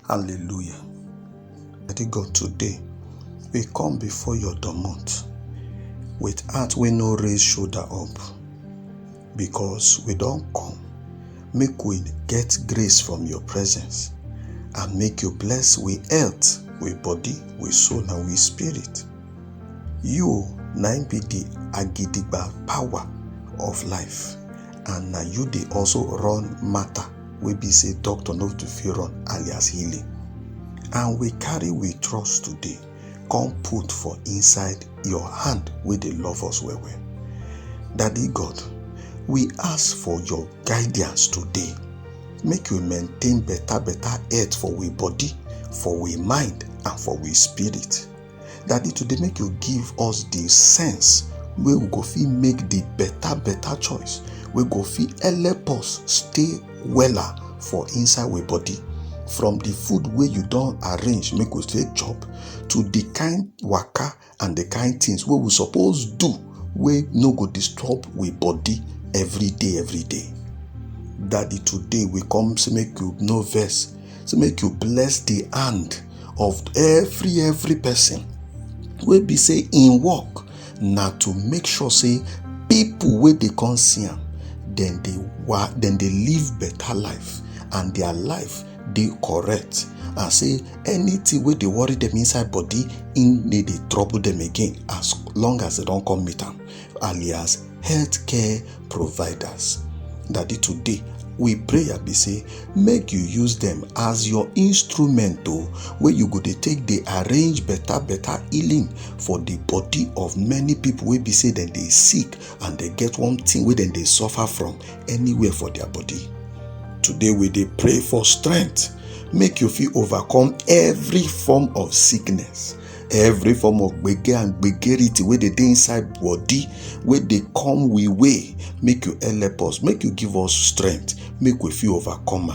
Hallelujah. Daddy God, today we come before your domot with heart we no raise shoulder up, because we don't come make we get grace from your presence and make you bless we health, we body, we soul and we spirit. You na be the agidigba power of life, and now you dey also run matter we be say doctor no to fit run, alias healing. And we carry we trust today come put for inside your hand where they love us well. Daddy God, we ask for your guidance today. Make you maintain better health for we body, for we mind, and for we spirit. Daddy, today make you give us the sense where we go fit make the better choice. We go fit help us stay weller for inside we body. From the food where you don't arrange make we take chop, to the kind waka and the kind things where we suppose do where no go disturb we body every day. Daddy, today we come to make you no verse, to make you bless the hand of every person wey be say in work na to make sure say people wey dey come see am, then they live better life and their life dey correct, and say anything wey dey worry them inside body in dey trouble them again, as long as they don't come meet am, alias healthcare providers. Daddy, today we pray be say make you use them as your instrument where you go dey take dey arrange better healing for the body of many people wey be say dem dey sick and they get one thing wey dem dey suffer from anywhere for their body. Today we dey pray for strength, make you fit overcome every form of sickness, every form of gbege and gbegerity wey dey inside body wey dey come we way. Make you help us, make you give us strength, make we fit overcome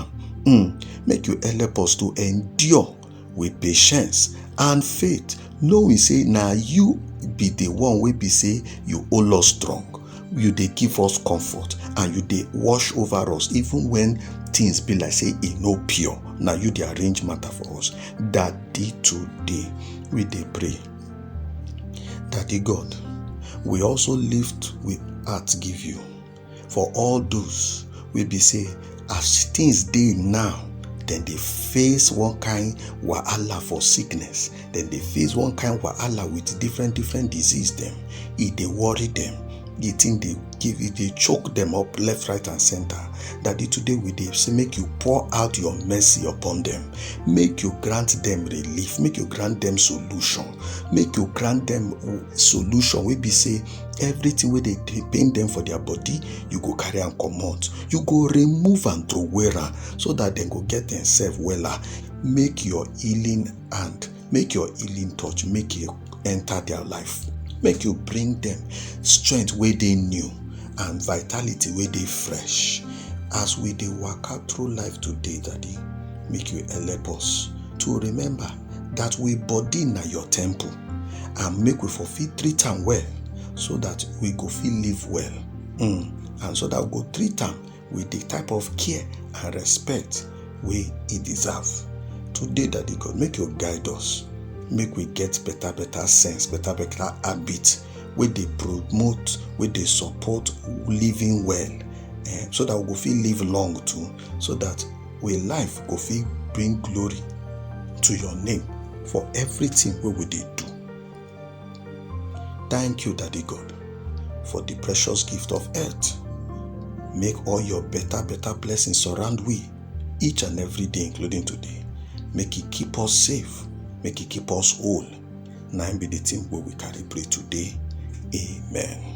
am. Make you help us to endure with patience and faith, knowing say na you be the one wey be say you hold us strong, you dey give us comfort, and you dey wash over us even when things be like say e no pure. Now you dey arrange matter for us. Daddy, today we dey pray. Daddy God, we also lift with heart give you for all those wey be say as things dey now, then they face one kind wahala for sickness, then they face one kind wahala with different disease them. It dey worry them, the thing they give it, they choke them up left, right, and center. Daddy, today we dey say make you pour out your mercy upon them, make you grant them relief, make you grant them solution, make you grant them solution wey be say everything where they pain them for their body, you go carry and comot, you go remove and throw away so that they go get themselves weller. Make your healing hand, make your healing touch, make you enter their life, make you bring them strength where they new and vitality where they fresh. As we dey waka through life today, Daddy, make you help us to remember that we body na your temple, and make we fit treat am well, so that we go feel live well, and so that we go treat am with the type of care and respect we he deserve. Today, Daddy God, make you guide us, make we get better sense, better habit, where they promote, where they support living well, so that we go feel live long too, so that we life go feel bring glory to your name for everything where we dey do. Thank you, Daddy God, for the precious gift of health. Make all your better blessings surround we each and every day, including today. Make it keep us safe, make it keep us whole. Now be the thing where we carry pray today. Amen.